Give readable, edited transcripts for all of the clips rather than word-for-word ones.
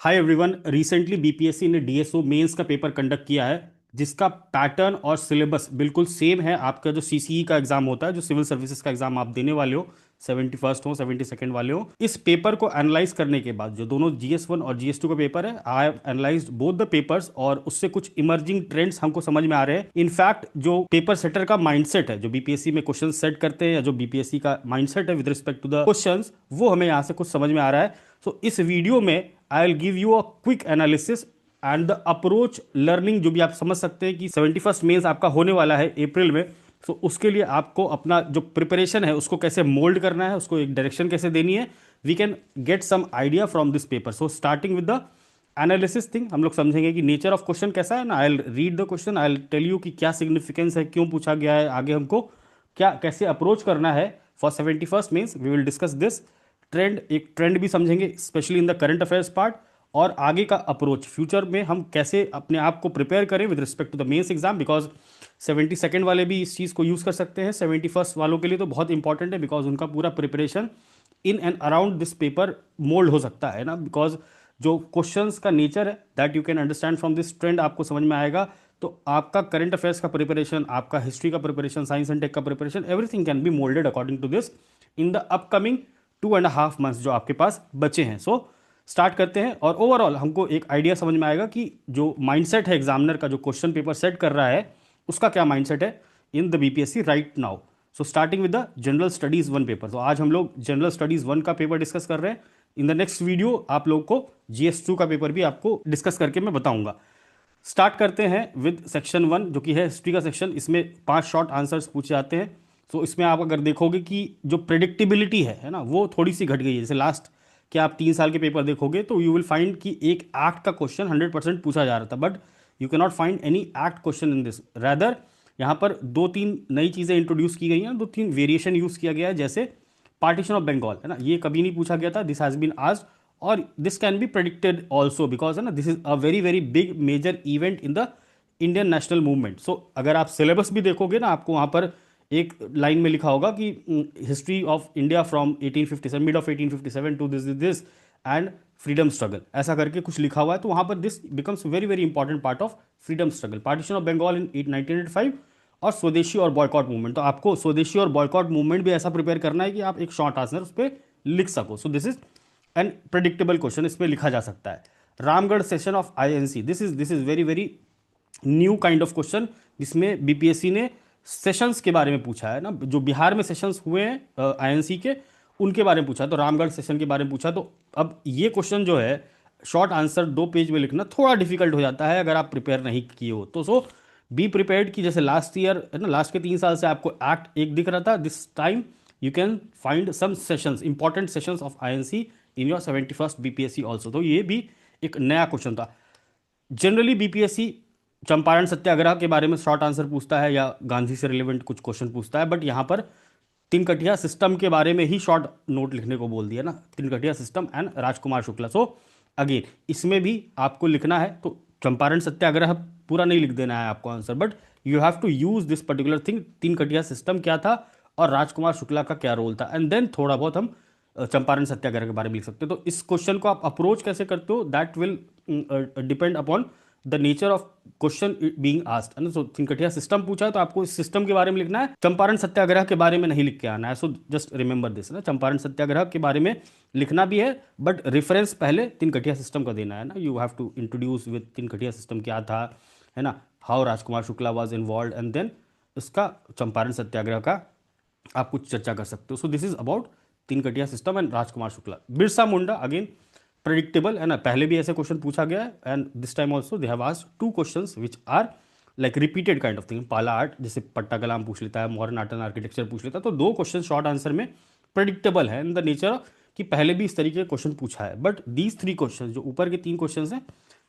Hi everyone. Recently BPSC ने DSO mains का paper conduct किया है, जिसका पैटर्न और सिलेबस बिल्कुल सेम है आपका जो सीसीई का एग्जाम होता है, जो सिविल सर्विसेज का एग्जाम आप देने वाले हो, 71st हो 72nd वाले हो। इस पेपर को एनालाइज करने के बाद जो दोनों जीएस 1 और जीएस 2 का पेपर है, I have analysed both the papers और उससे कुछ इमर्जिंग ट्रेंड्स हमको समझ में आ रहे हैं। इनफैक्ट जो पेपर सेटर का माइंडसेट है, जो बीपीएससी में क्वेश्चन सेट करते हैं या जो बीपीएससी का माइंडसेट है with respect to the questions, वो हमें यहाँ से कुछ समझ में आ रहा है। सो इस वीडियो में I will give you a quick analysis and the approach learning, जो भी आप समझ सकते हैं कि 71st मेंस आपका होने वाला है अप्रैल में। सो उसके लिए आपको अपना जो प्रिपरेशन है उसको कैसे मोल्ड करना है, उसको एक डायरेक्शन कैसे देनी है, we can get some idea from this paper. So starting with the analysis thing, हम लोग समझेंगे कि नेचर ऑफ क्वेश्चन कैसा है ना। I will read the question, I will tell you कि क्या सिग्निफिकेंस है, क्यों पूछा गया है, आगे हमको क्या कैसे अप्रोच करना है for 71st mains. We will discuss this trend, एक ट्रेंड भी समझेंगे specially in the current affairs part, और आगे का अप्रोच फ्यूचर में हम कैसे अपने आप को प्रिपेयर करें with respect to the mains exam, because 72nd वाले भी इस चीज़ को यूज़ कर सकते हैं। 71st वालों के लिए तो बहुत इंपॉर्टेंट है, बिकॉज उनका पूरा preparation in and around this paper mould हो सकता है ना। बिकॉज जो क्वेश्चंस का नेचर है that you can understand from this trend आपको समझ में आएगा। तो आपका करंट अफेयर्स का प्रिपरेशन, आपका हिस्ट्री का प्रिपरेशन, साइंस एंड टेक का preparation, everything can be moulded according to this in the upcoming 2.5 months जो आपके पास बचे हैं। सो स्टार्ट करते हैं और ओवरऑल हमको एक आइडिया समझ में आएगा कि जो माइंडसेट है एग्जामिनर का, जो क्वेश्चन पेपर सेट कर रहा है, उसका क्या माइंडसेट है in the BPSC right now. So starting with the general studies 1 paper. तो आज हम लोग जनरल स्टडीज 1 का पेपर डिस्कस कर रहे हैं। इन द नेक्स्ट वीडियो आप लोग को जीएस 2 का पेपर भी आपको डिस्कस करके मैं बताऊंगा। स्टार्ट करते हैं विद सेक्शन 1, जो कि है हिस्ट्री का सेक्शन। इसमें 5 शॉर्ट आंसर्स पूछे जाते हैं। तो इसमें आप अगर देखोगे कि जो प्रिडिक्टेबिलिटी है ना, वो थोड़ी सी घट गई है। जैसे लास्ट के आप 3 साल के पेपर देखोगे तो यू विल फाइंड कि एक एक्ट का क्वेश्चन 100% पूछा जा रहा था, but you can not find any act question in this. Rather यहाँ पर 2-3 नई चीज़ें इंट्रोड्यूस की गई हैं, 2-3 वेरिएशन यूज़ किया गया है। जैसे पार्टीशन ऑफ बंगाल है ना, ये कभी नहीं पूछा गया था, दिस हैज़ बीन आस्क्ड, और this can be predicted also because है ना, this is a very very big major event in the Indian national movement. So अगर आप सिलेबस भी देखोगे ना, आपको वहाँ पर एक लाइन में लिखा होगा कि history of India from 1857, mid of 1857 to this end freedom struggle, ऐसा करके कुछ लिखा हुआ है। तो वहाँ पर this becomes very very important part of freedom struggle, partition of Bengal in 1985, और स्वदेशी और बॉयकॉट मूवमेंट। तो आपको स्वदेशी और बॉयकॉट मूवमेंट भी ऐसा प्रिपेयर करना है कि आप एक शॉर्ट आंसर उस पर लिख सको। सो this is and predictable question इसमें लिखा जा सकता है। Ramgarh session of INC, this is very very new kind of question, जिसमें बीपीएससी ने सेशंस के बारे में पूछा है ना, जो बिहार में सेशंस हुए हैं आईएनसी के, उनके बारे में पूछा है। तो रामगढ़ सेशन के बारे में पूछा। तो अब ये क्वेश्चन जो है, शॉर्ट आंसर 2 पेज में लिखना थोड़ा डिफिकल्ट हो जाता है अगर आप प्रिपेयर नहीं किए हो। तो सो बी प्रिपेयर्ड कि जैसे लास्ट ईयर है ना, लास्ट के 3 साल से आपको एक्ट एक दिख रहा था, this time you can find some sessions, important sessions of INC in your 71st BPSC also. तो ये भी एक नया क्वेश्चन था। जनरली बीपीएससी चंपारण सत्याग्रह के बारे में शॉर्ट आंसर पूछता है या गांधी से रिलेवेंट कुछ क्वेश्चन पूछता है, बट यहाँ पर तिनकटिया सिस्टम के बारे में ही शॉर्ट नोट लिखने को बोल दिया ना, tinkathia system and Rajkumar Shukla. So again इसमें भी आपको लिखना है, तो चंपारण सत्याग्रह पूरा नहीं लिख देना है आपको answer, but you have to use this particular thing, tinkathia system क्या था और राजकुमार शुक्ला का क्या रोल था, एंड देन थोड़ा बहुत हम चंपारण सत्याग्रह के बारे में लिख सकते हो। तो इस क्वेश्चन को आप अप्रोच कैसे करते हो, that will depend upon the nature of question being asked है ना। सो तिनकटिया सिस्टम पूछा है तो आपको इस सिस्टम के बारे में लिखना है, चंपारण सत्याग्रह के बारे में नहीं लिख के आना है। सो जस्ट रिमेंबर दिस ना, चंपारण सत्याग्रह के बारे में लिखना भी है, बट रेफरेंस पहले तिनकटिया सिस्टम का देना है ना। You have to introduce with tinkathia system क्या था, है ना, how Rajkumar Shukla was involve, and then इसका चंपारण सत्याग्रह का आप कुछ चर्चा कर सकते हो। So this is about tinkathia system and Rajkumar Shukla. Birsa Munda again predictable है ना, पहले भी ऐसे क्वेश्चन पूछा गया है, and this time also they have asked 2 questions which are like repeated kind of thing. Pala art जैसे पट्टा कलाम पूछ लेता है, मॉडर्न आर्ट एंड आर्किटेक्चर पूछ लेता है। तो 2 क्वेश्चन शॉर्ट आंसर में प्रेडिक्टेबल है इन द नेचर कि पहले भी इस तरीके के क्वेश्चन पूछा है, बट दीज 3 क्वेश्चन, जो ऊपर के 3 क्वेश्चन हैं,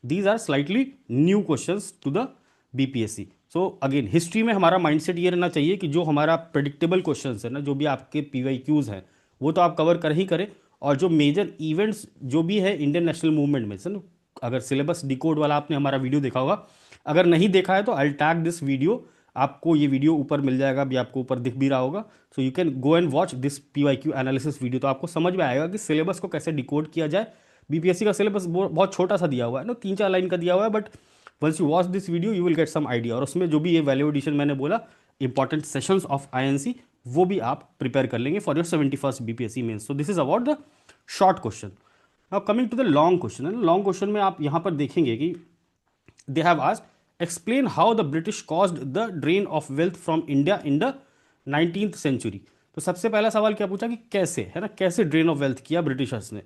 these are slightly new question to the BPSC. So again history में हमारा माइंडसेट ये रहना चाहिए कि जो हमारा प्रेडिक्टेबल क्वेश्चन है ना, जो भी आपके पीवाईक्यूज हैं, वो तो आप कवर कर ही करें, और जो मेजर इवेंट्स जो भी है इंडियन नेशनल मूवमेंट में से ना, अगर सिलेबस डिकोड वाला आपने हमारा वीडियो देखा होगा, अगर नहीं देखा है तो आई टैग दिस वीडियो, आपको ये वीडियो ऊपर मिल जाएगा, भी आपको ऊपर दिख भी रहा होगा। So you can go and watch this PYQ analysis video, तो आपको समझ में आएगा कि सिलेबस को कैसे डिकोड किया जाए बीपीएससी का सिलेबस बहुत छोटा सा दिया हुआ है ना, 3-4 लाइन का दिया हुआ है, but once you watch this video you will get some idea. और उसमें जो भी ये वैल्यू एडिशन मैंने बोला, इंपॉर्टेंट सेशंस ऑफ आईएनसी, वो भी आप प्रिपेयर कर लेंगे for your 71st BPSC mains. So this is about the short question. Now coming to the long question है ना, लॉन्ग क्वेश्चन में आप यहाँ पर देखेंगे कि they have asked explain how the British caused the drain of wealth from India in the 19th century। तो सबसे पहला सवाल क्या पूछा कि कैसे, है ना, कैसे ड्रेन ऑफ वेल्थ किया ब्रिटिशर्स ने,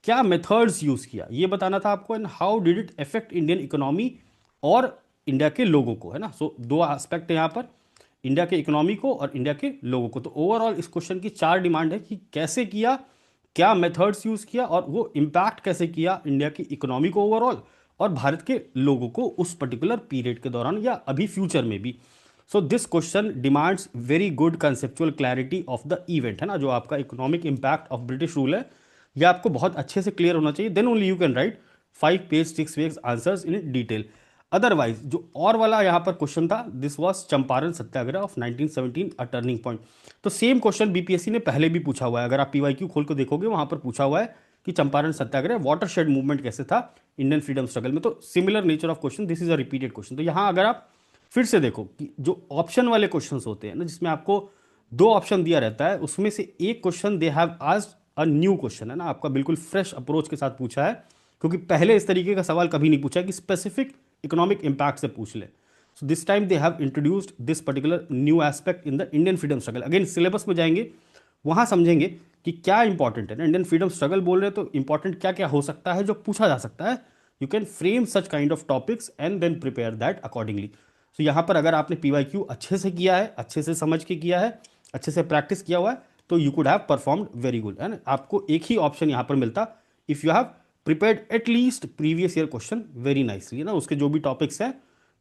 क्या मेथड्स यूज किया, ये बताना था आपको, and how did it affect Indian economy और इंडिया के लोगों को, है ना। सो दो एस्पेक्ट है यहाँ पर, इंडिया के इकोनॉमी को और इंडिया के लोगों को। तो ओवरऑल इस क्वेश्चन की 4 डिमांड है कि कैसे किया, क्या मेथड्स यूज किया, और वो इम्पैक्ट कैसे किया इंडिया की इकोनॉमी को ओवरऑल और भारत के लोगों को उस पर्टिकुलर पीरियड के दौरान या अभी फ्यूचर में भी। So this question demands very good conceptual clarity of the event, है ना, जो आपका economic impact of British rule है, ये आपको बहुत अच्छे से क्लियर होना चाहिए। Then only you can write 5 page 6 page answers in detail. Otherwise जो और वाला यहाँ पर क्वेश्चन था, this was Champaran Satyagraha of 1917 a turning point. तो सेम क्वेश्चन बीपीएससी ने पहले भी पूछा हुआ है, अगर आप पीवाईक्यू खोल को देखोगे वहां पर पूछा हुआ है कि चंपारण सत्याग्रह वाटरशेड मूवमेंट कैसे था इंडियन फ्रीडम स्ट्रगल में। तो similar nature of question, this is a repeated question. तो यहाँ अगर आप फिर से देखो कि जो ऑप्शन वाले क्वेश्चंस होते हैं ना, जिसमें आपको 2 ऑप्शन दिया रहता है, उसमें से एक question they have asked a new question, है ना, आपका बिल्कुल फ्रेश अप्रोच के साथ पूछा है, क्योंकि पहले इस तरीके का सवाल कभी नहीं पूछा कि स्पेसिफिक इकोनॉमिक इंपैक्ट से पूछ ले। So this time they have introduced this particular new aspect in the Indian freedom struggle. Again syllabus में जाएंगे, वहां समझेंगे कि क्या इंपॉर्टेंट है ना, इंडियन फ्रीडम स्ट्रगल बोल रहे हैं तो इंपॉर्टेंट क्या क्या हो सकता है जो पूछा जा सकता है। You can frame such kind of topics and then prepare that accordingly. तो यहाँ पर अगर आपने पीवाईक्यू अच्छे से किया है, अच्छे से समझ के किया है, अच्छे से प्रैक्टिस किया हुआ है, तो you could have performed very good, है ना। आपको एक ही ऑप्शन यहाँ पर मिलता, if you have prepared at least previous year question very nicely, ना, उसके जो भी टॉपिक्स हैं।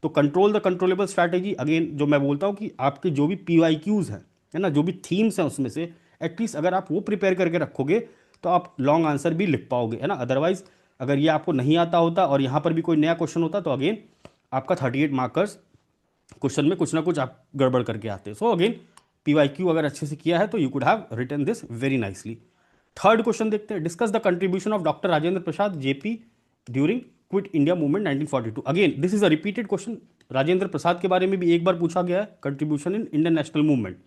तो control the controllable strategy, again जो मैं बोलता हूँ कि आपके जो भी पीवाईक्यूज हैं, है ना, जो भी थीम्स हैं उसमें से एटलीस्ट अगर आप वो प्रिपेयर करके रखोगे तो आप लॉन्ग आंसर भी लिख पाओगे, है ना। अदरवाइज अगर ये आपको नहीं आता होता और यहाँ पर भी कोई नया क्वेश्चन होता तो अगेन आपका 38 मार्कर्स क्वेश्चन में कुछ ना कुछ आप गड़बड़ करके आते। सो अगेन पीवाईक्यू अगर अच्छे से किया है तो you could have written this very nicely. Third question देखते हैं, discuss the contribution of doctor Rajendra Prasad JP during Quit India Movement 1942। Again this is a repeated question, Rajendra Prasad के बारे में भी एक बार पूछा गया है, contribution in Indian national movement.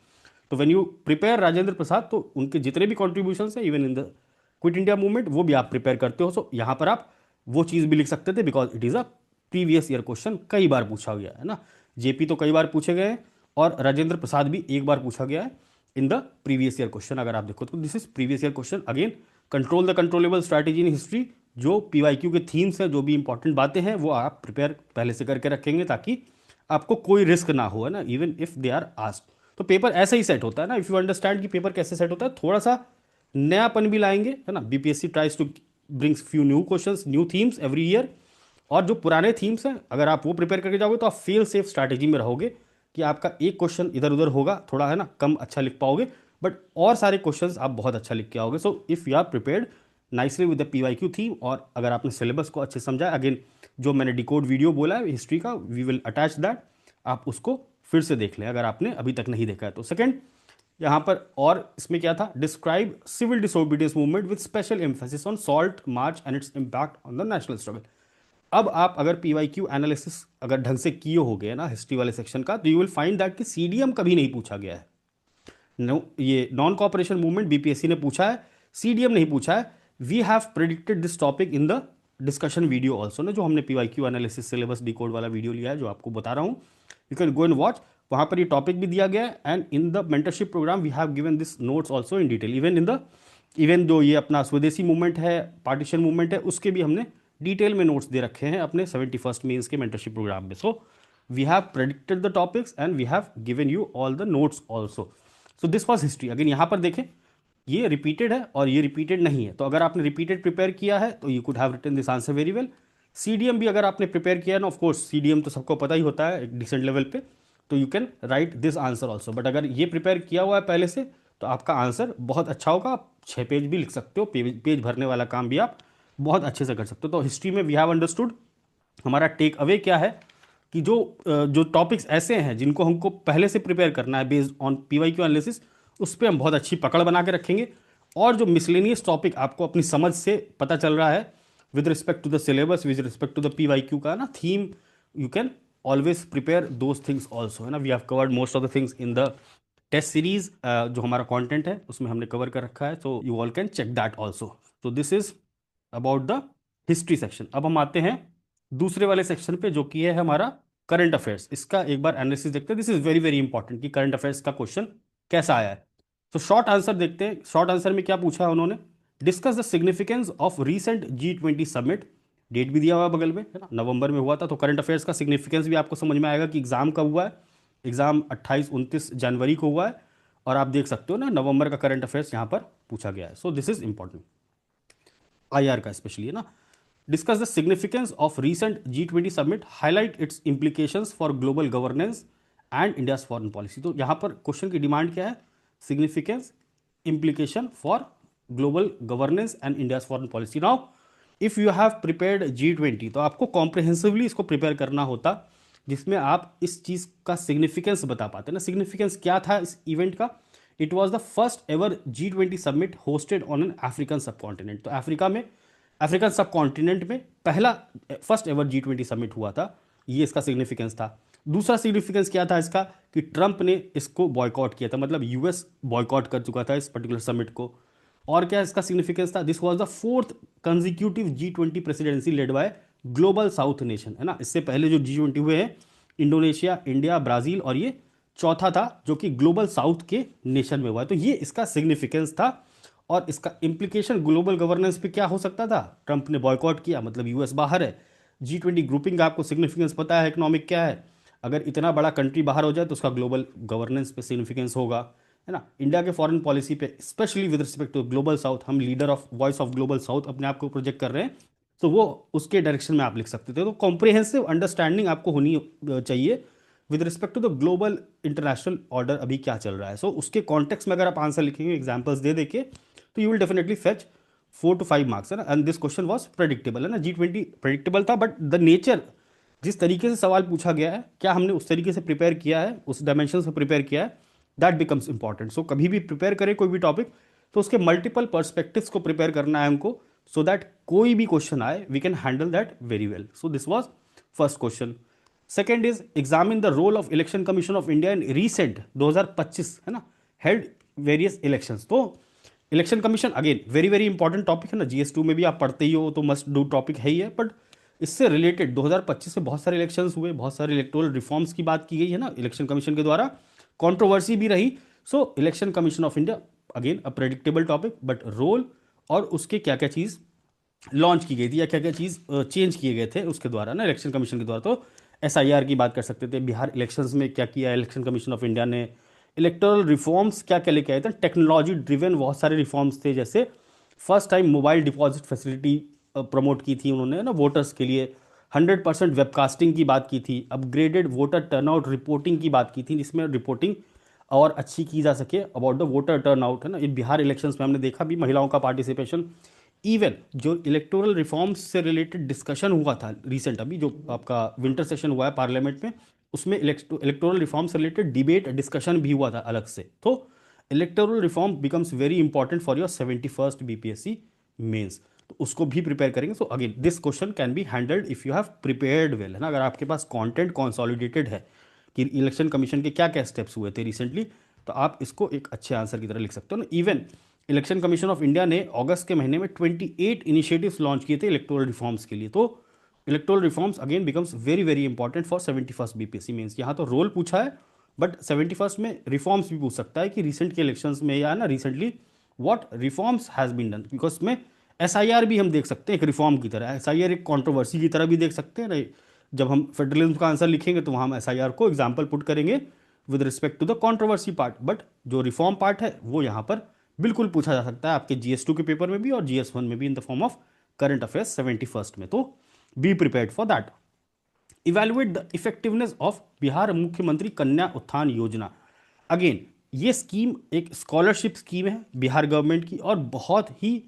तो when you prepare Rajendra Prasad, तो उनके जितने भी कॉन्ट्रीब्यूशन है even in the Quit India Movement, वो भी आप प्रिपेयर करते हो। सो यहाँ पर आप वो चीज़ भी लिख सकते थे, because it is a previous year question, कई बार पूछा गया है ना। जेपी तो कई बार पूछे गए हैं और राजेंद्र प्रसाद भी एक बार पूछा गया है in the previous year question. अगर आप देखो तो this is previous year question. Again control the controllable strategy in history, जो पीवाईक्यू के थीम्स हैं, जो भी इंपॉर्टेंट बातें हैं, वो आप प्रिपेयर पहले से करके रखेंगे ताकि आपको कोई रिस्क ना हो, है ना, even if they are asked. तो पेपर ऐसे ही सेट होता है ना, इफ यू अंडरस्टैंड कि पेपर कैसे सेट होता है, थोड़ा सा नयापन भी लाएंगे, है ना। BPSC tries to brings few new questions, new themes every year. और जो पुराने थीम्स हैं अगर आप वो प्रिपेयर करके जाओगे तो आप फेल सेफ स्ट्रैटेजी में रहोगे कि आपका एक क्वेश्चन इधर उधर होगा, थोड़ा, है ना, कम अच्छा लिख पाओगे, बट और सारे क्वेश्चंस आप बहुत अच्छा लिख के आओगे। So if you are prepared nicely with the PYQ theme, और अगर आपने सिलेबस को अच्छे समझा, अगेन जो मैंने डिकोड वीडियो बोला है हिस्ट्री का, वी विल अटैच दैट, आप उसको फिर से देख लें अगर आपने अभी तक नहीं देखा है तो। सेकंड यहाँ पर, और इसमें क्या था, describe civil disobedience movement with special emphasis on salt march and its impact on the national struggle. अब आप अगर पीवाईक्यू एनालिसिस अगर ढंग से किए हो गए ना हिस्ट्री वाले सेक्शन का, तो यू विल फाइंड दैट कि सीडीएम कभी नहीं पूछा गया है। नो, ये नॉन कॉपरेशन मूवमेंट बीपीएससी ने पूछा है, सीडीएम नहीं पूछा है। We have predicted this topic in the discussion video also, ना, जो हमने पीवाईक्यू एनालिसिस सिलेबस डिकोड वाला वीडियो लिया है, जो आपको बता रहा हूँ, you can go and watch, वहाँ पर ये टॉपिक भी दिया गया है। And in the mentorship programme we have given this notes also in detail, even जो ये अपना स्वदेशी मूवमेंट है, पार्टीशन मूवमेंट है, उसके भी हमने डिटेल में नोट्स दे रखे हैं अपने 71st मेंस के मेंटरशिप प्रोग्राम में। So we have predicted the topics and we have given you all the notes also. So this was history. Again यहाँ पर देखें, ये रिपीटेड है और ये रिपीटेड नहीं है, तो अगर आपने रिपीटेड प्रिपेयर किया है तो you could have written this answer very well. CDM भी अगर आपने प्रिपेयर किया है ना, ऑफ कोर्स सीडीएम तो सबको पता ही होता है एक डिसेंट लेवल पे, तो you can right this answer also. But अगर ये प्रिपेयर किया हुआ है पहले से तो आपका आंसर बहुत अच्छा होगा, आप 6 पेज भी लिख सकते हो, पेज भरने वाला काम भी आप बहुत अच्छे से कर सकते हो। तो हिस्ट्री में वी हैव अंडरस्टूड, हमारा टेक अवे क्या है कि जो टॉपिक्स ऐसे हैं जिनको हमको पहले से प्रिपेयर करना है बेस्ड ऑन पीवाईक्यू एनालिसिस, उस पर हम बहुत अच्छी पकड़ बना के रखेंगे। और जो मिसलेनियस टॉपिक आपको अपनी समझ से पता चल रहा है with respect to the syllabus, with respect to the PYQ का ना theme, you can always prepare those things also, है ना। We have covered most of the things in the test series, जो हमारा कंटेंट है उसमें हमने कवर कर रखा है, so you all can check that also. तो this is about the history section. अब हम आते हैं दूसरे वाले सेक्शन पे जो कि है हमारा करंट अफेयर्स। इसका एक बार एनालिसिस देखते हैं। This is very very important कि करंट अफेयर्स का क्वेश्चन कैसा आया है। तो शॉर्ट आंसर देखते हैं। शॉर्ट आंसर में क्या पूछा है उन्होंने, discuss the significance of recent G20 summit. Date भी दिया हुआ है बगल में, है ना, नवंबर में हुआ था। तो करंट अफेयर्स का सिग्निफिकेंस भी आपको समझ में आएगा कि एग्जाम कब हुआ है। एग्जाम 28-29 जनवरी को हुआ है, और आप देख सकते हो ना नवंबर का करंट अफेयर्स यहाँ पर पूछा गया है। सो दिस इज इंपॉर्टेंट, IR का स्पेशली, है ना। Discuss the significance of recent G20 summit, highlight it's implications for global governance and India's foreign policy. तो यहाँ पर क्वेश्चन की डिमांड क्या है, significance, implication for global governance and India's foreign policy. Now, if you have prepared G20, तो आपको comprehensively इसको prepare करना होता, जिसमें आप इस चीज का सिग्निफिकेंस बता पाते ना। सिग्निफिकेंस क्या था इस इवेंट का, it was the first ever G20 summit hosted on an African सब कॉन्टिनेंट। तो अफ्रीका में, अफ्रीकन सब कॉन्टिनेंट में पहला फर्स्ट एवर G20 समिट हुआ था, ये इसका सिग्निफिकेंस था। दूसरा सिग्निफिकेंस क्या था इसका, कि ट्रंप ने इसको बॉयकॉट किया था, मतलब US बॉयकॉट कर चुका था इस पर्टिकुलर समिट को। और क्या इसका सिग्निफिकेंस था, this was the fourth consecutive G20 presidency led by global south nation, है ना। इससे पहले जो G20 हुए हैं, इंडोनेशिया, इंडिया, ब्राजील, और ये चौथा था जो कि ग्लोबल साउथ के नेशन में हुआ है। तो ये इसका सिग्निफिकेंस था। और इसका इंप्लीकेशन ग्लोबल गवर्नेंस पे क्या हो सकता था, ट्रंप ने बॉयकॉट किया मतलब US बाहर है। G20 ग्रुपिंग का आपको सिग्निफिकेंस पता है इकोनॉमिक क्या है, अगर इतना बड़ा कंट्री बाहर हो जाए तो उसका ग्लोबल गवर्नेंस पे सिग्निफिकेंस होगा, है ना। इंडिया के फॉरेन पॉलिसी पे specially with respect to global south, हम leader of voice of global south अपने आप को प्रोजेक्ट कर रहे हैं, तो वो उसके डायरेक्शन में आप लिख सकते थे। तो कॉम्प्रिहेंसिव अंडरस्टैंडिंग आपको होनी चाहिए with respect to the global international order अभी क्या चल रहा है। सो उसके कॉन्टेक्स्ट में अगर आप आंसर लिखेंगे एग्जाम्पल्स दे देके, तो you will definitely fetch 4 to 5 marks, है ना। And this question was predictable, है ना। G20 प्रेडिक्टेबल था, बट द नेचर, जिस तरीके से सवाल पूछा गया है, क्या हमने उस तरीके से प्रिपेयर किया है, उस डायमेंशन से प्रिपेयर किया है, दैट बिकम्स इंपॉर्टेंट। सो कभी भी प्रिपेयर करें कोई भी टॉपिक, तो उसके मल्टीपल पर्सपेक्टिव्स को प्रिपेयर करना है हमको, सो दैट कोई भी क्वेश्चन आए we can handle that very well. So this was first question. Second is examine the role of Election commission of India in recent 2025, है ना, हेल्ड वेरियस इलेक्शंस। तो Election Commission again very very important topic है ना, GS2 में भी आप पढ़ते ही हो, तो मस्ट डू टॉपिक है ही है। बट इससे रिलेटेड 2025 से बहुत सारे इलेक्शंस हुए, बहुत सारे इलेक्टोरल रिफॉर्म्स की बात की गई है ना इलेक्शन कमीशन के द्वारा, कंट्रोवर्सी भी रही। So election commission of India again a predictable topic, but role और उसके क्या क्या चीज़ लॉन्च की गई थी या क्या क्या चीज़ चेंज किए गए थे उसके द्वारा ना, इलेक्शन कमीशन के द्वारा। तो SIR की बात कर सकते थे, बिहार इलेक्शंस में क्या किया इलेक्शन कमीशन ऑफ इंडिया ने, इलेक्टोरल रिफॉर्म्स क्या क्या लेके आए थे, टेक्नोलॉजी ड्रिवन बहुत सारे रिफॉर्म्स थे, जैसे first time mobile deposit facility promote की थी उन्होंने ना वोटर्स के लिए, 100% वेबकास्टिंग की बात की थी, अपग्रेडेड वोटर टर्नआउट रिपोर्टिंग की बात की थी, जिसमें रिपोर्टिंग और अच्छी की जा सके अबाउट द वोटर टर्नआउट, है ना। ये बिहार इलेक्शंस में हमने देखा भी महिलाओं का पार्टिसिपेशन। इवन जो इलेक्टोरल रिफॉर्म्स से रिलेटेड डिस्कशन हुआ था रिसेंट, अभी जो आपका विंटर सेशन हुआ है पार्लियामेंट में, उसमें इलेक्टोरल रिफॉर्म से रिलेटेड डिबेट डिस्कशन भी हुआ था अलग से। तो electoral reform becomes very important for your 71st BPSC mains, तो उसको भी प्रिपेयर करेंगे। So again this question can be handled if you have prepared well, है ना। अगर आपके पास कंटेंट कंसोलिडेटेड है कि इलेक्शन कमीशन के क्या क्या स्टेप्स हुए थे रिसेंटली, तो आप इसको एक अच्छे आंसर की तरह लिख सकते हो ना। Even election commission of India ने अगस्त के महीने में 28 इनिशिएटिव्स लॉन्च किए थे इलेक्टोरल रिफॉर्म्स के लिए। तो electoral reforms again becomes very very important for 71st BPSC mains. यहाँ तो रोल पूछा है, बट 71st में रिफॉर्म्स भी पूछ सकता है कि रिसेंट के इलेक्शंस में या ना recently what reforms has been done, because में SIR भी हम देख सकते हैं एक रिफॉर्म की तरह, SIR एक कंट्रोवर्सी की तरह भी देख सकते हैं ना। जब हम फेडरलिज्म का आंसर लिखेंगे तो वहाँ हम SIR को एग्जाम्पल पुट करेंगे with respect to the controversy part, but जो रिफॉर्म पार्ट है वो यहाँ पर बिल्कुल पूछा जा सकता है आपके GS2 के पेपर में भी और GS1 में भी in the form of current affairs 71st में। तो be prepared for that. Evaluate the effectiveness of Bihar मुख्यमंत्री कन्या उत्थान योजना। अगेन ये स्कीम एक स्कॉलरशिप स्कीम है बिहार गवर्नमेंट की, और बहुत ही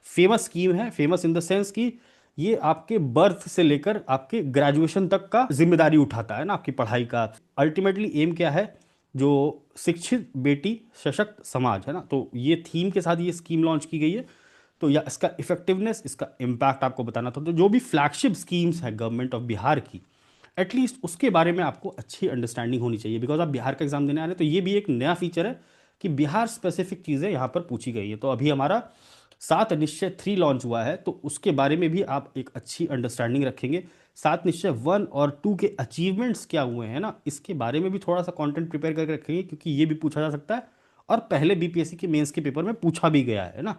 फेमस स्कीम है। फेमस इन द सेंस कि ये आपके बर्थ से लेकर आपके ग्रेजुएशन तक का जिम्मेदारी उठाता है ना, आपकी पढ़ाई का। अल्टीमेटली एम क्या है, जो शिक्षित बेटी सशक्त समाज है ना, तो ये थीम के साथ ये स्कीम लॉन्च की गई है। तो या इसका इफेक्टिवनेस, इसका इम्पैक्ट आपको बताना था। तो जो भी फ्लैगशिप स्कीम्स है गवर्नमेंट ऑफ बिहार की, एटलीस्ट उसके बारे में आपको अच्छी अंडरस्टैंडिंग होनी चाहिए, बिकॉज आप बिहार का एग्जाम देने आ रहे हैं। तो ये भी एक नया फीचर है कि बिहार स्पेसिफिक चीज़ें यहाँ पर पूछी गई है। तो अभी हमारा 7 निश्चय 3 लॉन्च हुआ है, तो उसके बारे में भी आप एक अच्छी अंडरस्टैंडिंग रखेंगे। 7 निश्चय 1 और 2 के अचीवमेंट्स क्या हुए हैं ना, इसके बारे में भी थोड़ा सा कंटेंट प्रिपेयर करके रखेंगे, क्योंकि ये भी पूछा जा सकता है और पहले बीपीएससी के मेंस के पेपर में पूछा भी गया है ना।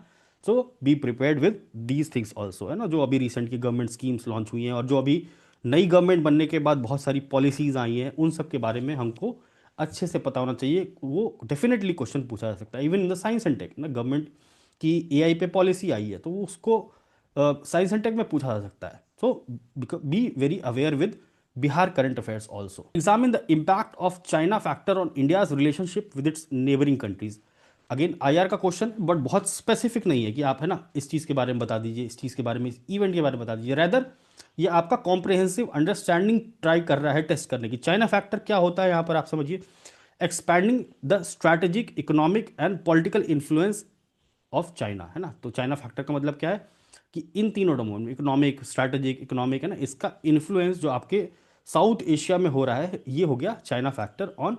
So be prepared with these things also, है ना। जो अभी रिसेंट की गवर्नमेंट स्कीम्स लॉन्च हुई हैं और जो अभी नई गवर्नमेंट बनने के बाद बहुत सारी पॉलिसीज आई हैं, उन सब के बारे में हमको अच्छे से पता होना चाहिए। वो डेफिनेटली क्वेश्चन पूछा जा सकता है, even in the science and tech ना। गवर्नमेंट की एआई पे पॉलिसी आई है, तो वो उसको साइंस एंड टेक में पूछा जा सकता है। So be very aware with Bihar current affairs also. Examine the impact of China factor on India's relationship with its neighbouring countries. Again IR का क्वेश्चन, बट बहुत स्पेसिफिक नहीं है कि आप है ना इस चीज़ के बारे में बता दीजिए, इस चीज़ के बारे में, इस इवेंट के बारे में बता दीजिए। रैदर ये आपका कॉम्प्रिहेंसिव अंडरस्टैंडिंग ट्राई कर रहा है टेस्ट करने की। चाइना फैक्टर क्या होता है यहाँ पर आप समझिए, expanding the strategic economic and political influence of China, है ना। तो चाइना फैक्टर का मतलब क्या है कि इन तीनों डोमेन में, इकोनॉमिक, स्ट्रैटेजिक, इकोनॉमिक, है ना, इसका इन्फ्लुएंस जो आपके साउथ एशिया में हो रहा है, ये हो गया China factor on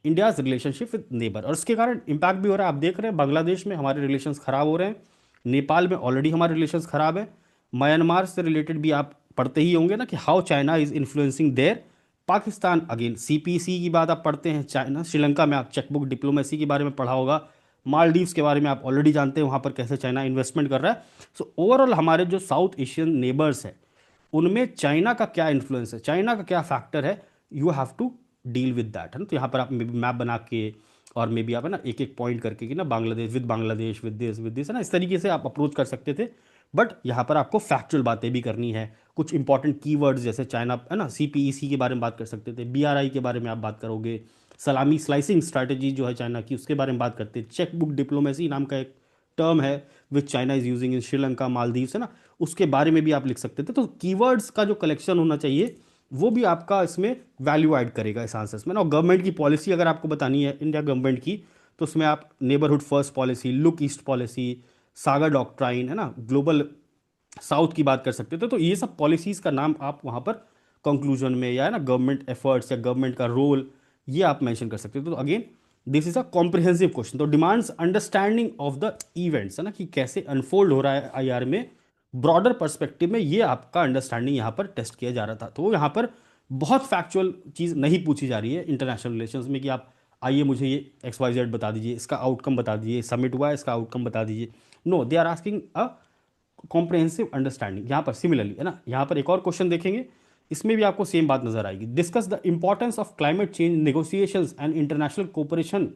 India's relationship with neighbour. और इसके कारण इम्पैक्ट भी हो रहा है। आप देख रहे हैं बांग्लादेश में हमारे रिलेशंस खराब हो रहे हैं, नेपाल में ऑलरेडी हमारे रिलेशंस खराब है, म्यांमार से रिलेटेड भी आप पढ़ते ही होंगे ना कि how China is influencing there. Pakistan again CPC की बात आप पढ़ते हैं, चाइना, श्रीलंका में आप चेकबुक डिप्लोमेसी के बारे में पढ़ा होगा, मालदीव्स के बारे में आप ऑलरेडी जानते हैं वहाँ पर कैसे चाइना इन्वेस्टमेंट कर रहा है। सो ओवरऑल हमारे जो साउथ एशियन नेबर्स है, उनमें चाइना का क्या इन्फ्लुएंस है, चाइना का क्या फैक्टर है, you have to deal with that, है ना। तो यहाँ पर आप मैप बना के और मे बी आप, है ना, एक एक पॉइंट करके कि ना बांग्लादेश विद दिस, है ना, इस तरीके से आप अप्रोच कर सकते थे। बट यहाँ पर आपको फैक्चुअल बातें भी करनी है, कुछ इंपॉर्टेंट कीवर्ड्स जैसे चाइना, है ना, सीपीईसी के बारे में बात कर सकते थे, बीआरआई के बारे में आप बात करोगे, सलामी स्लाइसिंग स्ट्रैटेजी जो है चाइना की, उसके बारे में बात करते हैं। चेक बुक डिप्लोमेसी नाम का एक टर्म है which China is using in Sri Lanka, Maldives, है ना, उसके बारे में भी आप लिख सकते थे। तो कीवर्ड्स का जो कलेक्शन होना चाहिए, वो भी आपका इसमें वैल्यू ऐड करेगा इस आंसर्स में ना। और गवर्नमेंट की पॉलिसी अगर आपको बतानी है इंडिया गवर्नमेंट की, तो उसमें आप neighbourhood first policy, look east policy, saga doctrine, है ना, ग्लोबल साउथ की बात कर सकते थे। तो ये सब पॉलिसीज का नाम आप वहाँ पर कंक्लूजन में, या है ना गवर्नमेंट एफर्ट्स या गवर्नमेंट का रोल, ये आप मेंशन कर सकते थे। तो again this is a comprehensive question. तो demands understanding of the events, है ना, कि कैसे अनफोल्ड हो रहा है आईआर में ब्रॉडर पर्सपेक्टिव में, ये आपका अंडरस्टैंडिंग यहाँ पर टेस्ट किया जा रहा था। तो यहाँ पर बहुत फैक्चुअल चीज़ नहीं पूछी जा रही है इंटरनेशनल रिलेशंस में कि आप आइए मुझे ये XYZ बता दीजिए, इसका आउटकम बता दीजिए, समिट हुआ है इसका आउटकम बता दीजिए। No, they are asking a comprehensive understanding. यहाँ पर सिमिलरली, है ना, यहाँ पर एक और क्वेश्चन देखेंगे, इसमें भी आपको सेम बात नजर आएगी। Discuss the importance of climate change negotiations and international cooperation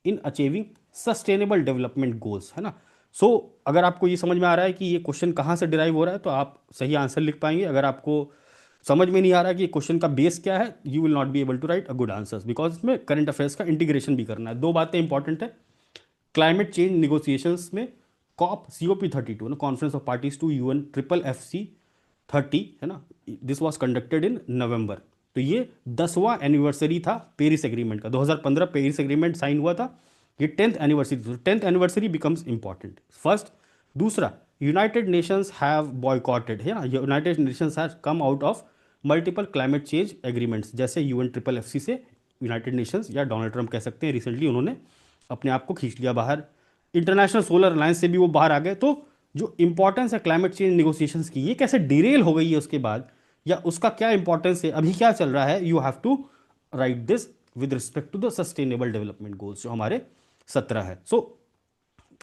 in achieving sustainable development goals, है ना। सो अगर आपको ये समझ में आ रहा है कि ये क्वेश्चन कहाँ से डिराइव हो रहा है, तो आप सही आंसर लिख पाएंगे। अगर आपको समझ में नहीं आ रहा है कि क्वेश्चन का बेस क्या है, you will not be able to write a good answers, because इसमें करंट अफेयर्स का इंटीग्रेशन भी करना है। दो बातें इंपॉर्टेंट है क्लाइमेट चेंज निगोसिएशंस में। COP32 ना, conference of parties to UN FFC30, है ना, this was conducted in November. तो ये 10वां एनिवर्सरी था पेरिस एग्रीमेंट का। 2015 पेरिस एग्रीमेंट साइन हुआ था, ये 10th anniversary. 10th anniversary becomes important first. दूसरा, यूनाइटेड नेशंस हैव बॉयकॉटेड, है ना, United Nations have come out of multiple climate change agreements, जैसे UN FFC से यूनाइटेड नेशंस, या डोनाल्ड ट्रंप कह सकते हैं, रिसेंटली उन्होंने अपने आप को खींच लिया बाहर। इंटरनेशनल सोलर अलायंस से भी वो बाहर आ गए। तो जो इंपॉर्टेंस है क्लाइमेट चेंज निगोसिएशंस की, ये कैसे डिरेल हो गई है उसके बाद, या उसका क्या इंपॉर्टेंस है, अभी क्या चल रहा है, you have to write this with respect to the sustainable development goals जो हमारे 17 है। सो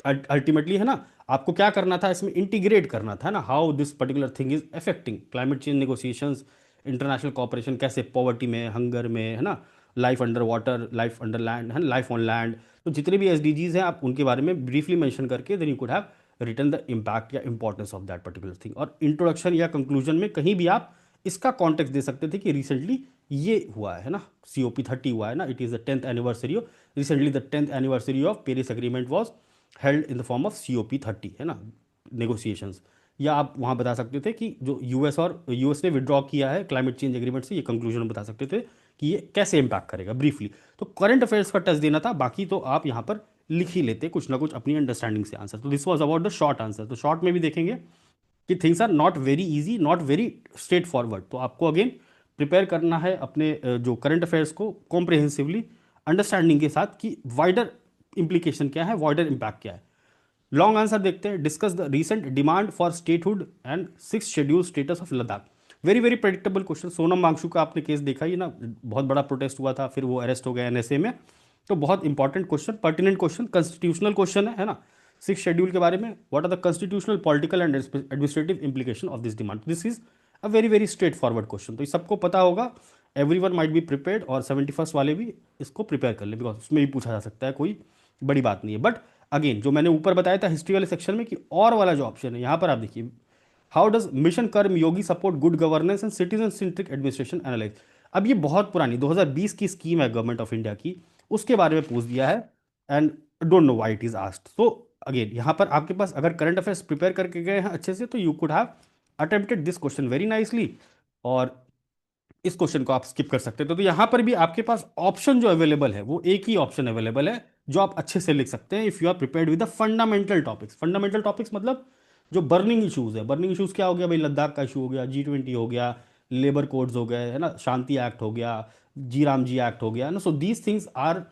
अल्टीमेटली, है ना, आपको क्या करना था इसमें, इंटीग्रेट करना था ना, how this particular thing is affecting climate change negotiations, international cooperation कैसे पॉवर्टी में, हंगर में, है ना, life under water, life under land, है, लाइफ ऑन लैंड। तो जितने भी SDGs हैं आप उनके बारे में ब्रीफली मेंशन करके then you could have written the impact या importance of that particular thing. और इंट्रोडक्शन या कंक्लूजन में कहीं भी आप इसका कॉन्टेक्स्ट दे सकते थे कि रिसेंटली ये हुआ है ना, COP30 हुआ है ना, it is the 10th anniversary of, recently the 10th anniversary of Paris agreement was held in the form of COP30, है ना, नेगोशिएशंस। या आप वहाँ बता सकते थे कि जो US और US ने विड्रॉ किया है क्लाइमेट चेंज एग्रीमेंट से, ये कंक्लूजन बता सकते थे कि ये कैसे इम्पैक्ट करेगा ब्रीफली। तो करंट अफेयर्स का टेस्ट देना था, बाकी तो आप यहाँ पर लिख ही लेते कुछ ना कुछ अपनी अंडरस्टैंडिंग से आंसर। तो this was about the short answer. तो शॉर्ट में भी देखेंगे कि things are not very easy, not very straightforward. तो आपको अगेन प्रिपेयर करना है अपने जो करंट अफेयर्स को कॉम्प्रिहेंसिवली अंडरस्टैंडिंग के साथ कि वाइडर इम्प्लीकेशन क्या है, वाइडर इम्पैक्ट क्या है। लॉन्ग आंसर देखते हैं। Discuss the recent demand for statehood and six schedule status of Ladakh. Very very predictable question. Sonam Wangchuk का आपने केस देखा ही ना, बहुत बड़ा प्रोटेस्ट हुआ था, फिर वो अरेस्ट हो गया एनएसए में। तो बहुत important question, pertinent question, constitutional question है ना। सिक्स शेड्यूल के बारे में, what are the constitutional political and administrative implication of this demand. This is a very very straightforward question. तो ये सबको पता होगा, every one might be prepared, और 71st वाले भी इसको प्रिपेयर कर ले, बिकॉज उसमें भी पूछा जा सकता है, कोई बड़ी बात नहीं है। बट अगेन जो मैंने ऊपर बताया था हिस्ट्री वाले सेक्शन में कि और वाला जो ऑप्शन है यहाँ पर आप देखिए, how does mission Karma Yogi support good governance and citizen centric administration analyze. अब ये बहुत पुरानी 2020 की स्कीम है गवर्नमेंट ऑफ इंडिया की, उसके बारे में पूछ दिया है, and don't know why it is asked. तो अगेन यहाँ पर आपके पास अगर करंट अफेयर्स प्रिपेयर करके गए हैं अच्छे से, तो you could have attempted this question very nicely, और इस क्वेश्चन को आप स्किप कर सकते हैं। तो यहाँ पर भी आपके पास ऑप्शन जो अवेलेबल है वो एक ही ऑप्शन अवेलेबल है जो आप अच्छे से लिख सकते हैं, if you are prepared with the fundamental topics. Fundamental topics मतलब जो बर्निंग इशूज है। बर्निंग इशूज क्या हो गया भाई, लद्दाख का इशू हो गया, G20 हो गया, लेबर कोड्स हो गए, है ना, शांति एक्ट हो गया, जी राम जी एक्ट हो गया ना। So these things are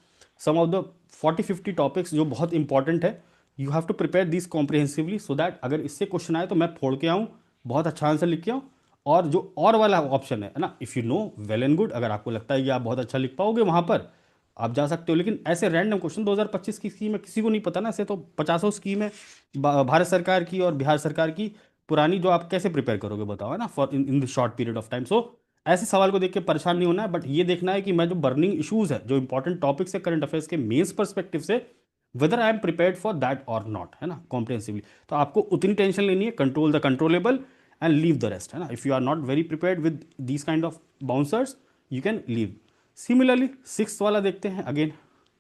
some of the 40-50 topics जो बहुत इंपॉर्टेंट है। You have to prepare this comprehensively, so that अगर इससे क्वेश्चन आए तो मैं फोड़ के आऊँ, बहुत अच्छा आंसर लिख के आऊँ। और जो और वाला ऑप्शन है ना, if you know well and good, अगर आपको लगता है कि आप बहुत अच्छा लिख पाओगे वहाँ पर आप जा सकते हो। लेकिन ऐसे रैंडम क्वेश्चन 2025 की स्कीम है, किसी को नहीं पता ना, ऐसे तो पचासों स्कीम है भारत सरकार की और बिहार सरकार की पुरानी, जो आप कैसे प्रिपेयर करोगे बताओ, है ना, for in the short period of time. सो ऐसे सवाल को देख के परेशान नहीं होना है, बट ये देखना है कि मैं जो बर्निंग इशूज़ है, जो इंपॉर्टेंट टॉपिक्स है करंट अफेयर्स के मेंस परस्पेक्टिव से, whether I am prepared for that और नॉट, है ना, कॉम्प्रिहेंसिवली। तो आपको उतनी टेंशन लेनी है, control the controllable and leave the rest, है ना। If you are not very prepared with these kind of bouncers, you can leave. Similarly six वाला देखते हैं। अगेन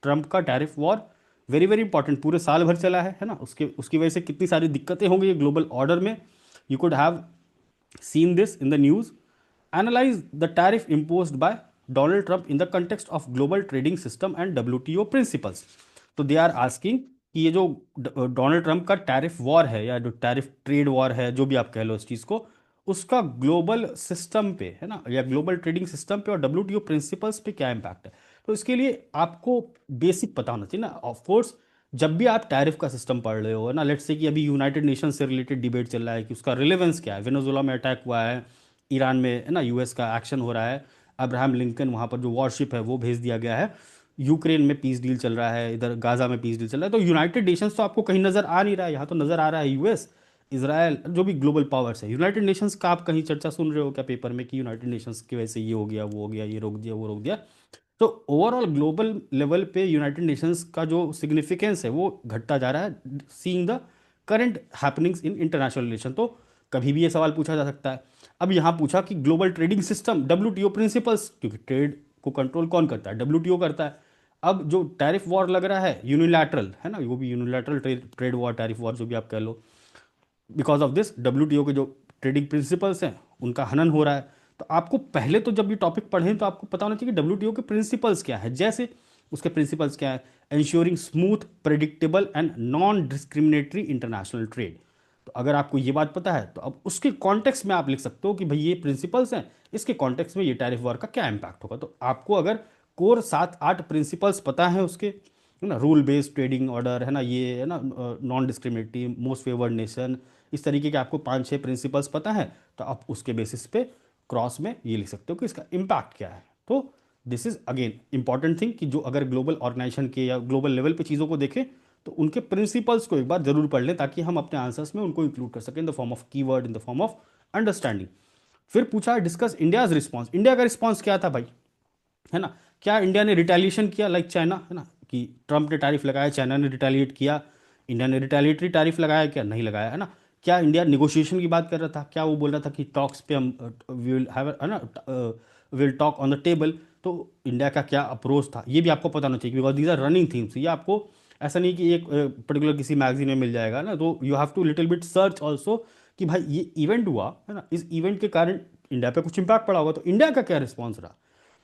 ट्रंप का tariff war, very very important, पूरे साल भर चला है ना, उसके उसकी वजह से कितनी सारी दिक्कतें होंगी ग्लोबल ऑर्डर में। You could have seen this in the news. Analyze the tariff imposed by Donald Trump in the context of global trading system and WTO principles. तो दे आर आस्किंग कि ये जो डोनाल्ड ट्रंप का tariff war है, या जो tariff trade war है, जो भी आप कह लो इस चीज़ को, उसका ग्लोबल सिस्टम पे, है ना, या ग्लोबल ट्रेडिंग सिस्टम पे और WTO प्रिंसिपल्स पे क्या इम्पैक्ट है। तो इसके लिए आपको बेसिक पता होना चाहिए ना। ऑफ कोर्स जब भी आप टैरिफ का सिस्टम पढ़ रहे हो, है ना, लेट्स से कि अभी यूनाइटेड नेशन से रिलेटेड डिबेट चल रहा है कि उसका रिलेवेंस क्या है, वेनेजुएला में अटैक हुआ है, ईरान में, है ना, यूएस का एक्शन हो रहा है, अब्राहम लिंकन वहाँ पर जो वॉरशिप है वो भेज दिया गया है, यूक्रेन में पीस डील चल रहा है, इधर गाजा में पीस डील चल रहा है। तो यूनाइटेड नेशंस तो आपको कहीं नज़र आ नहीं रहा है, यहाँ तो नज़र आ रहा है यूएस, इसराइल, जो भी ग्लोबल पावर्स है। यूनाइटेड नेशंस का आप कहीं चर्चा सुन रहे हो क्या पेपर में कि यूनाइटेड नेशंस की वजह से ये हो गया, वो हो गया, ये रोक दिया, वो रोक दिया। तो ओवरऑल ग्लोबल लेवल पे यूनाइटेड नेशंस का जो सिग्निफिकेंस है वो घटता जा रहा है, seeing the current happenings in international relation. तो कभी भी ये सवाल पूछा जा सकता है। अब यहाँ पूछा कि global trading system, WTO principles, क्योंकि ट्रेड को कंट्रोल कौन करता है, WTO करता है। अब जो टैरिफ वॉर लग रहा है यूनिलैटरल, है ना, वो भी unilateral trade war, tariff war जो भी आप कह लो, बिकॉज ऑफ दिस WTO के जो ट्रेडिंग प्रिंसिपल्स हैं उनका हनन हो रहा है। तो आपको पहले तो जब ये टॉपिक पढ़ें तो आपको पता होना चाहिए कि WTO के प्रिंसिपल्स क्या है। जैसे उसके प्रिंसिपल्स क्या है, ensuring smooth, predictable and non discriminatory international trade. तो अगर आपको ये बात पता है तो अब उसके कॉन्टेक्स्ट में आप लिख सकते हो कि भाई ये प्रिंसिपल्स हैं, इसके कॉन्टेक्स्ट में ये टैरिफ वॉर का क्या इम्पैक्ट होगा। तो आपको अगर कोर 7-8 प्रिंसिपल्स पता है उसके, है ना, रूल बेस्ड ट्रेडिंग ऑर्डर, है ना, ये, है ना, non discriminatory, most favoured nation, इस तरीके के आपको 5-6 प्रिंसिपल्स पता है, तो आप उसके बेसिस पे क्रॉस में ये लिख सकते हो कि इसका इम्पैक्ट क्या है। तो this is again important thing कि जो अगर ग्लोबल ऑर्गेनाइजेशन के या ग्लोबल लेवल पे चीज़ों को देखें तो उनके प्रिंसिपल्स को एक बार जरूर पढ़ लें, ताकि हम अपने आंसर्स में उनको इंक्लूड कर सकें in the form of keyword, in the form of understanding. फिर पूछा डिस्कस इंडियाज रिस्पॉन्स। इंडिया का रिस्पॉन्स क्या था भाई, है ना, क्या इंडिया ने रिटेलिएशन किया लाइक चाइना, है ना, कि ट्रंप ने टैरिफ लगाया, चाइना ने रिटेलिएट किया, इंडिया ने रिटेलिएटरी टैरिफ लगाया क्या, नहीं लगाया, है ना। क्या इंडिया निगोशिएशन की बात कर रहा था, क्या वो बोल रहा था कि टॉक्स पे हम विल हैव, है ना, will talk on the table. तो इंडिया का क्या अप्रोच था ये भी आपको पता होना चाहिए, because these are running themes. ये आपको ऐसा नहीं कि एक पर्टिकुलर किसी मैगजीन में मिल जाएगा ना, तो you have to little bit search also कि भाई ये इवेंट हुआ, है ना, इस इवेंट के कारण इंडिया पे कुछ इंपैक्ट पड़ा होगा, तो इंडिया का क्या रिस्पॉन्स रहा।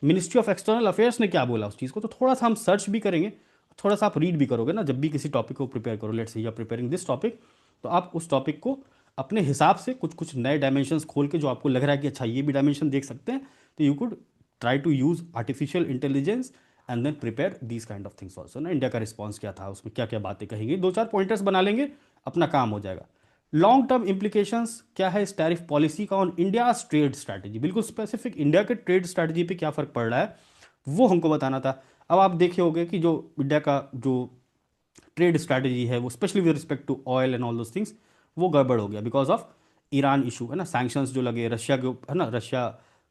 मिनिस्ट्री ऑफ एक्सटर्नल अफेयर्स ने क्या बोला उस चीज़ को, तो थोड़ा सा हम सर्च भी करेंगे, थोड़ा सा आप रीड भी करोगे ना जब भी किसी टॉपिक को प्रिपेयर करो। Let's say you are preparing this topic, तो आप उस टॉपिक को अपने हिसाब से कुछ कुछ नए डायमेंशंस खोल के जो आपको लग रहा है कि अच्छा ये भी डायमेंशन देख सकते हैं, तो you could try to use artificial intelligence and then prepare these kind of things also ना। इंडिया का रिस्पॉन्स क्या था, उसमें क्या क्या बातें कहेंगे, दो चार पॉइंटर्स बना लेंगे, अपना काम हो जाएगा। लॉन्ग टर्म इंप्लीकेशंस क्या है इस टैरिफ पॉलिसी का ऑन इंडिया ट्रेड स्ट्रैटेजी, बिल्कुल स्पेसिफिक इंडिया के ट्रेड स्ट्रैटेजी पे क्या फर्क पड़ रहा है वो हमको बताना था। अब आप देखे होंगे कि जो इंडिया का जो ट्रेड स्ट्रैटेजी है वो specially with respect to oil and all those things, वो गड़बड़ हो गया बिकॉज ऑफ ईरान इशू है ना, सैंक्शंस जो लगे रशिया के है ना, रशिया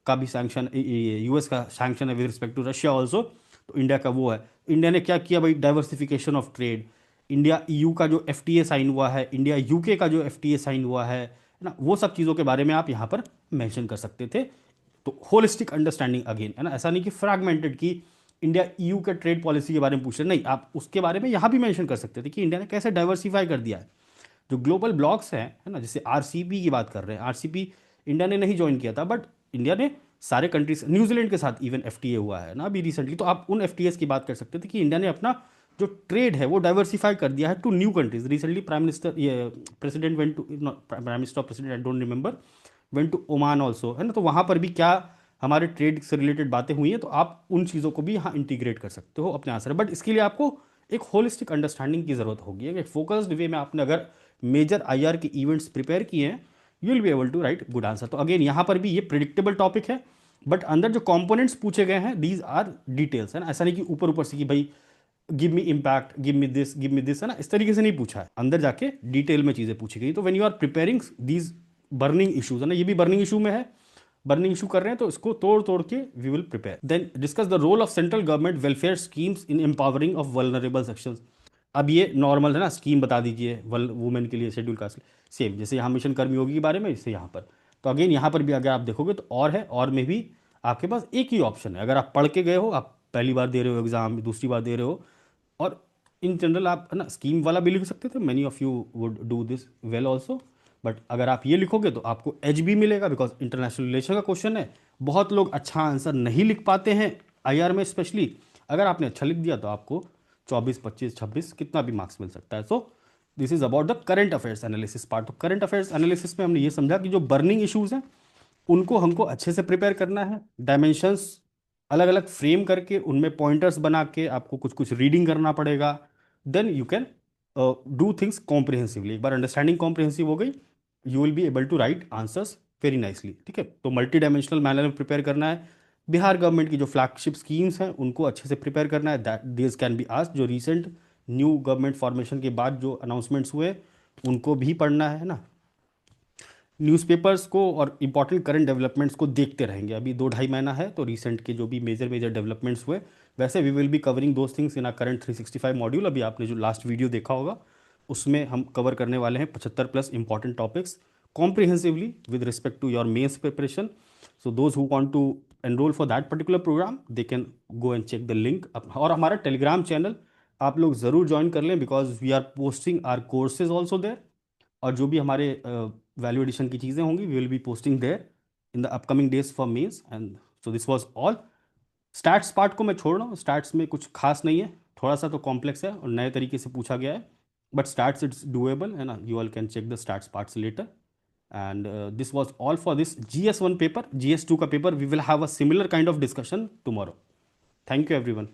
का भी सैंक्शन, यूएस का सैंक्शन है with respect to Russia also, तो इंडिया का वो है। इंडिया ने क्या किया भाई, diversification of trade. India EU का जो एफटीए साइन हुआ है, इंडिया यूके का जो एफटीए साइन हुआ है ना, वो सब चीज़ों के बारे में आप यहाँ पर मेंशन कर सकते थे। तो होलिस्टिक अंडरस्टैंडिंग अगेन है ना, ऐसा नहीं कि फ्रैगमेंटेड कि इंडिया ईयू के ट्रेड पॉलिसी के बारे में पूछ रहे, नहीं, आप उसके बारे में यहाँ भी मेंशन कर सकते थे कि इंडिया ने कैसे डाइवर्सिफाई कर दिया है। जो ग्लोबल ब्लॉक्स हैं है ना, जैसे आरसीपी की बात कर रहे हैं, आरसीपी इंडिया ने नहीं ज्वाइन किया था, बट इंडिया ने सारे कंट्रीज, न्यूजीलैंड के साथ इवन एफटीए हुआ है ना अभी रिसेंटली, तो आप उन एफटीएस की बात कर सकते थे कि इंडिया ने अपना जो ट्रेड है वो डाइवर्सिफाई कर दिया है to new countries. Recently prime minister, ये president went to, prime minister of president I don't remember, went to Oman also है ना, तो वहाँ पर भी क्या हमारे ट्रेड से रिलेटेड बातें हुई हैं, तो आप उन चीज़ों को भी यहाँ इंटीग्रेट कर सकते हो अपने आंसर। बट इसके लिए आपको एक होलिस्टिक अंडरस्टैंडिंग की ज़रूरत होगी, एक फोकस्ड वे में आपने अगर मेजर आईआर के इवेंट्स प्रिपेयर किए हैं, you will be able to write good answer. तो अगेन यहाँ पर भी ये प्रिडिक्टेबल टॉपिक है, बट अंदर जो कंपोनेंट्स पूछे गए हैं दीज आर डिटेल्स है ना, ऐसा नहीं कि ऊपर ऊपर से कि भाई give me impact, give me this है ना, इस तरीके से नहीं पूछा है, अंदर जाके डिटेल में चीज़ें पूछी गई। तो when you are preparing these burning issues है ना, ये भी बर्निंग इशू में है, बर्निंग इशू कर रहे हैं तो इसको तोड़ तोड़ के we will prepare. Then discuss the role of central government welfare schemes in empowering of vulnerable sections. अब ये नॉर्मल है ना, स्कीम बता दीजिए वुमेन के लिए, शेड्यूल कास्ट, सेम जैसे यहाँ मिशन कर्मयोगी के बारे में, इससे यहाँ पर। तो अगेन यहाँ पर भी अगर आप देखोगे तो और है, और में भी आपके पास एक ही ऑप्शन है। अगर आप पढ़ के गए हो, आप पहली बार दे रहे हो एग्जाम, दूसरी बार दे रहे हो, और इन जनरल आप है ना स्कीम वाला भी लिख सकते थे, many of you would do this well also. But अगर आप ये लिखोगे तो आपको एच भी मिलेगा बिकॉज इंटरनेशनल रिलेशन का क्वेश्चन है। बहुत लोग अच्छा आंसर नहीं लिख पाते हैं आईआर में स्पेशली, अगर आपने अच्छा लिख दिया तो आपको 24, 25, 26 कितना भी मार्क्स मिल सकता है। सो this is about the current affairs analysis part. तो करंट अफेयर्स एनालिसिस में हमने ये समझा कि जो बर्निंग इश्यूज हैं उनको हमको अच्छे से प्रिपेयर करना है, डायमेंशंस अलग अलग फ्रेम करके उनमें पॉइंटर्स बना के आपको कुछ कुछ रीडिंग करना पड़ेगा। Then you can do things comprehensively. एक बार अंडरस्टैंडिंग कॉम्प्रिहेंसिव हो गई, you will be able to write answers very nicely. ठीक है, तो मल्टी डायमेंशनल मैनर में प्रिपेयर करना है। बिहार गवर्नमेंट की जो फ्लैगशिप स्कीम्स हैं उनको अच्छे से प्रिपेयर करना है, that this can be asked. जो रिसेंट न्यू गवर्नमेंट फॉर्मेशन के बाद जो अनाउंसमेंट्स हुए उनको भी पढ़ना है ना। न्यूज़पेपर्स को और इम्पॉर्टेंट करंट डेवलपमेंट्स को देखते रहेंगे। अभी 2-2.5 महीना है, तो रिसेंट के जो भी मेजर मेजर डेवलपमेंट्स हुए, वैसे we will be covering those things in uh current 365 module. अभी आपने जो लास्ट वीडियो देखा होगा उसमें हम कवर करने वाले हैं 75+ important topics comprehensively with respect to your mains preparation. So those who want to enroll for that particular program they can go and check the link. और हमारा टेलीग्राम चैनल आप लोग ज़रूर ज्वाइन कर लें because we are posting our courses also there, और जो भी हमारे वैल्यू एडिशन की चीज़ें होंगी we will be posting there in the upcoming days for mains. And so this was all. Stats part को मैं छोड़ रहा हूँ, स्टैट्स में कुछ खास नहीं है, थोड़ा सा तो कॉम्प्लेक्स है और नए तरीके से पूछा गया है, बट स्टैट्स इट्स डूएबल है ना, you all can check the stats parts later. And this was all for this GS1 paper. GS2 का paper we will have a similar kind of discussion tomorrow. Thank you everyone.